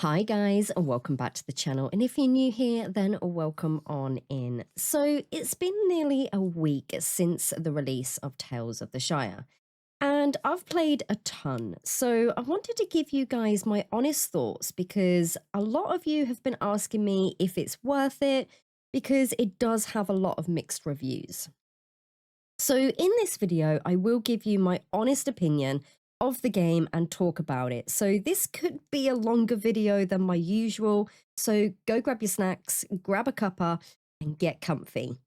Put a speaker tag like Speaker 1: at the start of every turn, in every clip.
Speaker 1: Hi guys, and welcome back to the channel. And if you're new here, then welcome on in. So it's been nearly a week since the release of Tales of the Shire, and I've played a ton. So I wanted to give you guys my honest thoughts because a lot of you have been asking me if it's worth it because it does have a lot of mixed reviews. So in this video, I will give you my honest opinion of the game and talk about it. So this could be a longer video than my usual. So go grab your snacks, grab a cuppa and get comfy.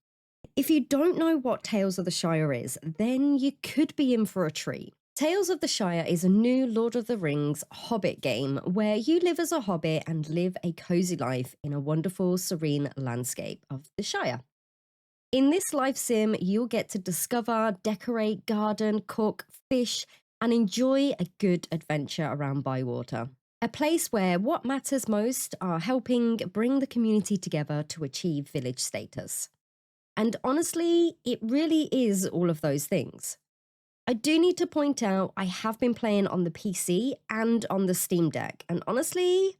Speaker 1: If you don't know what Tales of the Shire is, then you could be in for a treat. Tales of the Shire is a new Lord of the Rings Hobbit game where you live as a hobbit and live a cozy life in a wonderful, serene landscape of the Shire. In this life sim, you'll get to discover, decorate, garden, cook, fish, and enjoy a good adventure around Bywater. A place where what matters most are helping bring the community together to achieve village status. And honestly, it really is all of those things. I do need to point out I have been playing on the PC and on the Steam Deck, and honestly,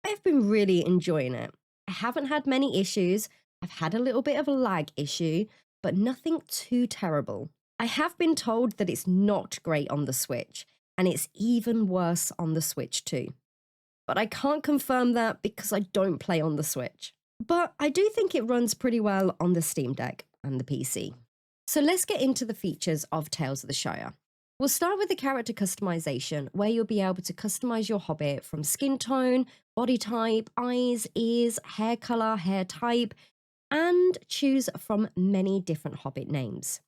Speaker 1: I've been really enjoying it. I haven't had many issues. I've had a little bit of a lag issue, but nothing too terrible. I have been told that it's not great on the Switch, and it's even worse on the Switch too. But I can't confirm that because I don't play on the Switch. But I do think it runs pretty well on the Steam Deck and the PC. So let's get into the features of Tales of the Shire. We'll start with the character customization, where you'll be able to customize your hobbit from skin tone, body type, eyes, ears, hair color, hair type, and choose from many different hobbit names.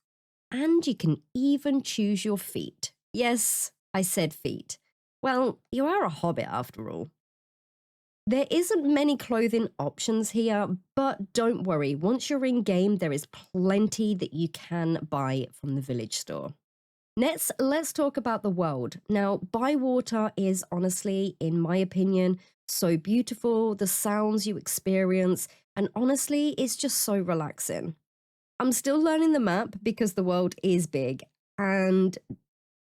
Speaker 1: And you can even choose your feet. Yes, I said feet. Well, you are a hobbit after all. There isn't many clothing options here, but don't worry, once you're in game, there is plenty that you can buy from the village store. Next, let's talk about the world. Now, Bywater is honestly, in my opinion, so beautiful, the sounds you experience, and honestly, it's just so relaxing. I'm still learning the map because the world is big, and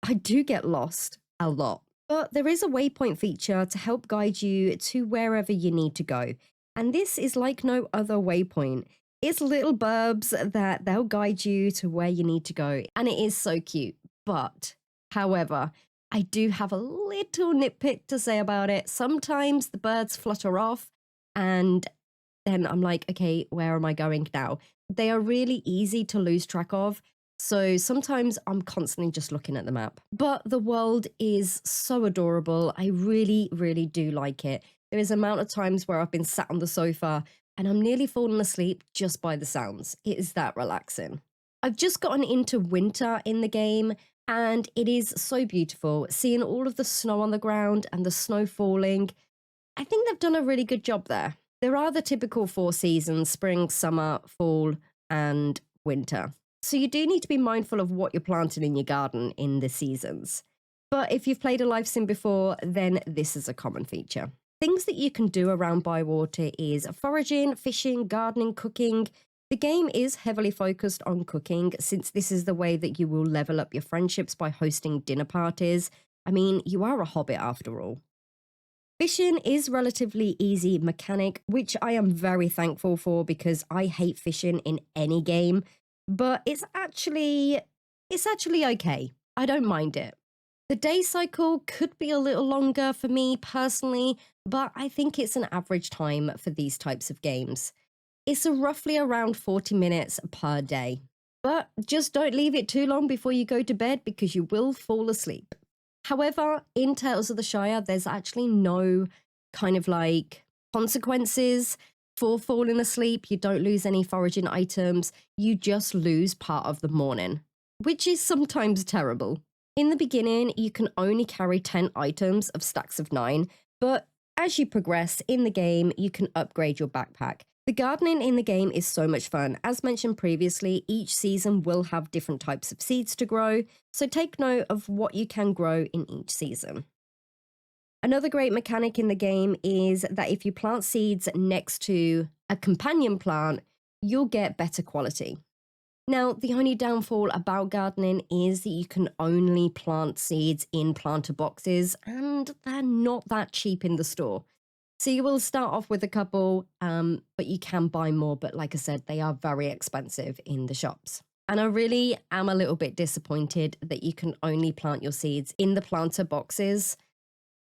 Speaker 1: I do get lost a lot. But there is a waypoint feature to help guide you to wherever you need to go. And this is like no other waypoint. It's little burbs that they'll guide you to where you need to go. And it is so cute. But, however, I do have a little nitpick to say about it. Sometimes the birds flutter off and then I'm like, okay, where am I going now? They are really easy to lose track of. So sometimes I'm constantly just looking at the map. But the world is so adorable. I really, really do like it. There is an amount of times where I've been sat on the sofa and I'm nearly falling asleep just by the sounds. It is that relaxing. I've just gotten into winter in the game and it is so beautiful. Seeing all of the snow on the ground and the snow falling, I think they've done a really good job there. There are the typical four seasons: spring, summer, fall, and winter. So you do need to be mindful of what you're planting in your garden in the seasons. But if you've played a life sim before, then this is a common feature. Things that you can do around Bywater is foraging, fishing, gardening, cooking. The game is heavily focused on cooking since this is the way that you will level up your friendships by hosting dinner parties. I mean, you are a hobbit after all. Fishing is relatively easy mechanic, which I am very thankful for because I hate fishing in any game, but it's actually okay. I don't mind it. The day cycle could be a little longer for me personally, but I think it's an average time for these types of games. It's roughly around 40 minutes per day. But just don't leave it too long before you go to bed because you will fall asleep. However, in Tales of the Shire, there's actually no kind of like consequences for falling asleep. You don't lose any foraging items. You just lose part of the morning, which is sometimes terrible. In the beginning, you can only carry 10 items of stacks of 9, but as you progress in the game, you can upgrade your backpack. The gardening in the game is so much fun. As mentioned previously, each season will have different types of seeds to grow, so take note of what you can grow in each season. Another great mechanic in the game is that if you plant seeds next to a companion plant, you'll get better quality. Now, the only downfall about gardening is that you can only plant seeds in planter boxes, and they're not that cheap in the store. So you will start off with a couple, but you can buy more. But like I said, they are very expensive in the shops. And I really am a little bit disappointed that you can only plant your seeds in the planter boxes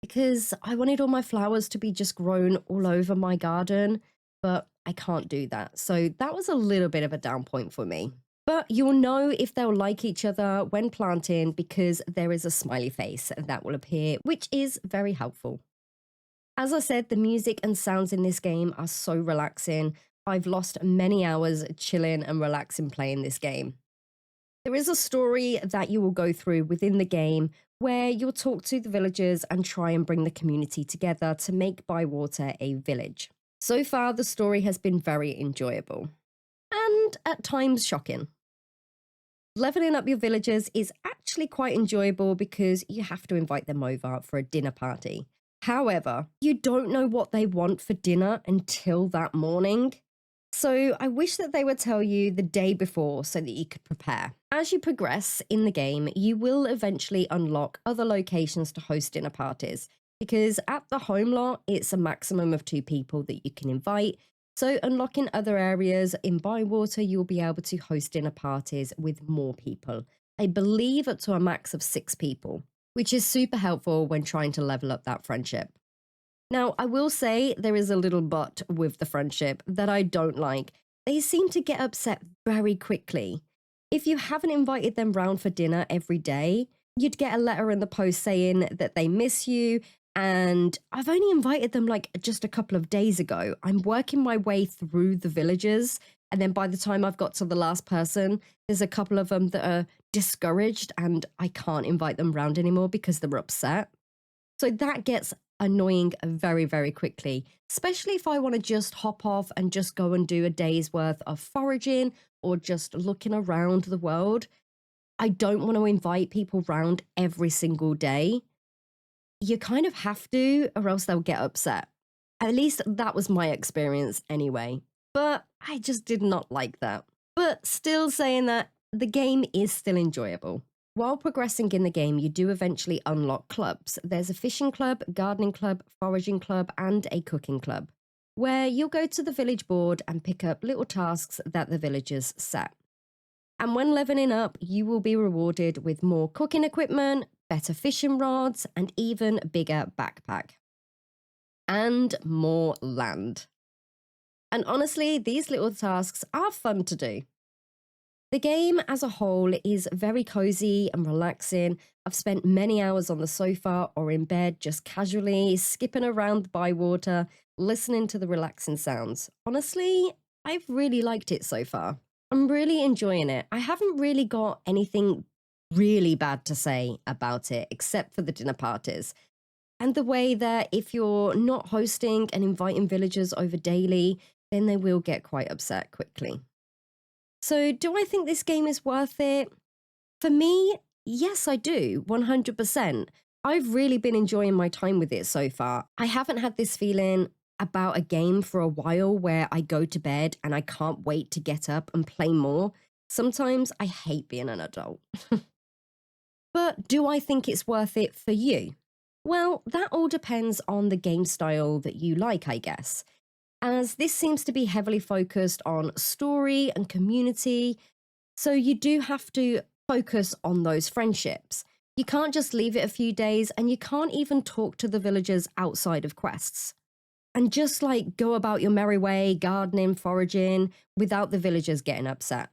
Speaker 1: because I wanted all my flowers to be just grown all over my garden, but I can't do that. So that was a little bit of a down point for me. But you'll know if they'll like each other when planting because there is a smiley face that will appear, which is very helpful. As I said, the music and sounds in this game are so relaxing. I've lost many hours chilling and relaxing playing this game. There is a story that you will go through within the game where you'll talk to the villagers and try and bring the community together to make Bywater a village. So far, the story has been very enjoyable and at times shocking. Leveling up your villagers is actually quite enjoyable because you have to invite them over for a dinner party. However, you don't know what they want for dinner until that morning. So I wish that they would tell you the day before so that you could prepare. As you progress in the game, you will eventually unlock other locations to host dinner parties because at the home lot, it's a maximum of 2 people that you can invite. So unlocking other areas in Bywater, you'll be able to host dinner parties with more people. I believe up to a max of 6 people, which is super helpful when trying to level up that friendship. Now, I will say there is a little but with the friendship that I don't like. They seem to get upset very quickly. If you haven't invited them round for dinner every day, you'd get a letter in the post saying that they miss you. And I've only invited them like just a couple of days ago. I'm working my way through the villagers. And then by the time I've got to the last person, there's a couple of them that are discouraged and I can't invite them round anymore because they're upset. So that gets annoying very, very quickly, especially if I want to just hop off and just go and do a day's worth of foraging or just looking around the world. I don't want to invite people round every single day. You kind of have to, or else they'll get upset. At least that was my experience anyway. But I just did not like that. But still saying that, the game is still enjoyable. While progressing in the game, you do eventually unlock clubs. There's a fishing club, gardening club, foraging club, and a cooking club, where you'll go to the village board and pick up little tasks that the villagers set. And when leveling up, you will be rewarded with more cooking equipment, better fishing rods, and even bigger backpack. And more land. And honestly, these little tasks are fun to do. The game as a whole is very cozy and relaxing. I've spent many hours on the sofa or in bed just casually skipping around the Bywater, listening to the relaxing sounds. Honestly, I've really liked it so far. I'm really enjoying it. I haven't really got anything really bad to say about it except for the dinner parties. And the way that if you're not hosting and inviting villagers over daily, then they will get quite upset quickly. So, do I think this game is worth it? For me, yes, I do, 100%. I've really been enjoying my time with it so far. I haven't had this feeling about a game for a while where I go to bed and I can't wait to get up and play more. Sometimes I hate being an adult. But do I think it's worth it for you? Well, that all depends on the game style that you like, I guess, as this seems to be heavily focused on story and community. So you do have to focus on those friendships. You can't just leave it a few days and you can't even talk to the villagers outside of quests. And just like go about your merry way, gardening, foraging, without the villagers getting upset.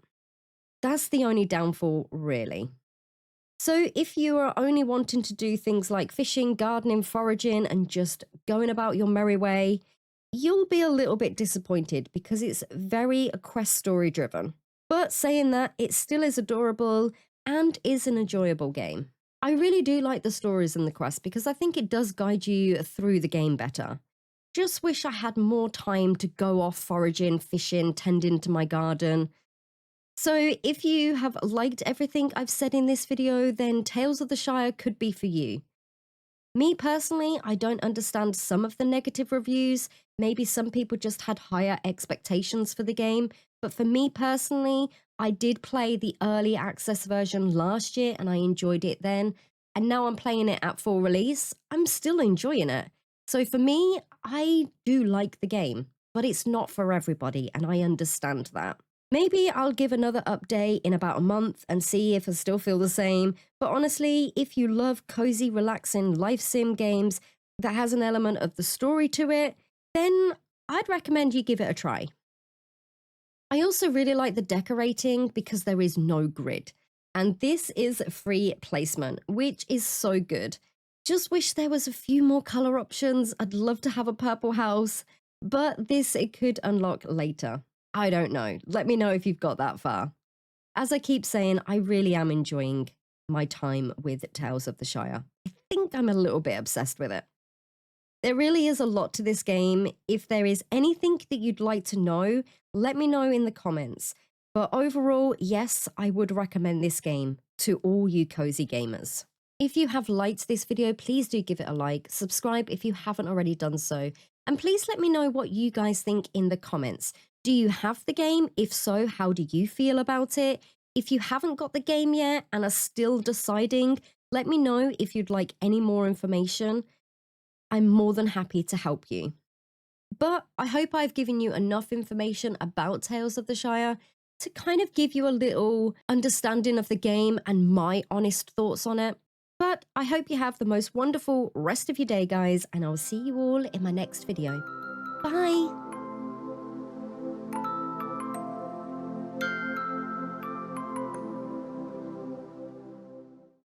Speaker 1: That's the only downfall, really. So if you are only wanting to do things like fishing, gardening, foraging, and just going about your merry way, you'll be a little bit disappointed because it's very quest story driven. But saying that, it still is adorable and is an enjoyable game. I really do like the stories and the quests because I think it does guide you through the game better. Just wish I had more time to go off foraging, fishing, tending to my garden. So if you have liked everything I've said in this video, then Tales of the Shire could be for you. Me personally, I don't understand some of the negative reviews. Maybe some people just had higher expectations for the game. But for me personally, I did play the early access version last year and I enjoyed it then. And now I'm playing it at full release. I'm still enjoying it. So for me, I do like the game, but it's not for everybody, and I understand that. Maybe I'll give another update in about a month and see if I still feel the same. But honestly, if you love cozy, relaxing life sim games that has an element of the story to it, then I'd recommend you give it a try. I also really like the decorating because there is no grid. And this is free placement, which is so good. Just wish there was a few more color options. I'd love to have a purple house, but this it could unlock later. I don't know. Let me know if you've got that far. As I keep saying, I really am enjoying my time with Tales of the Shire. I think I'm a little bit obsessed with it. There really is a lot to this game. If there is anything that you'd like to know, let me know in the comments. But overall, yes, I would recommend this game to all you cozy gamers. If you have liked this video, please do give it a like, subscribe if you haven't already done so, and please let me know what you guys think in the comments. Do you have the game? If so, how do you feel about it? If you haven't got the game yet and are still deciding, let me know if you'd like any more information. I'm more than happy to help you. But I hope I've given you enough information about Tales of the Shire to kind of give you a little understanding of the game and my honest thoughts on it. But I hope you have the most wonderful rest of your day, guys, and I'll see you all in my next video. Bye!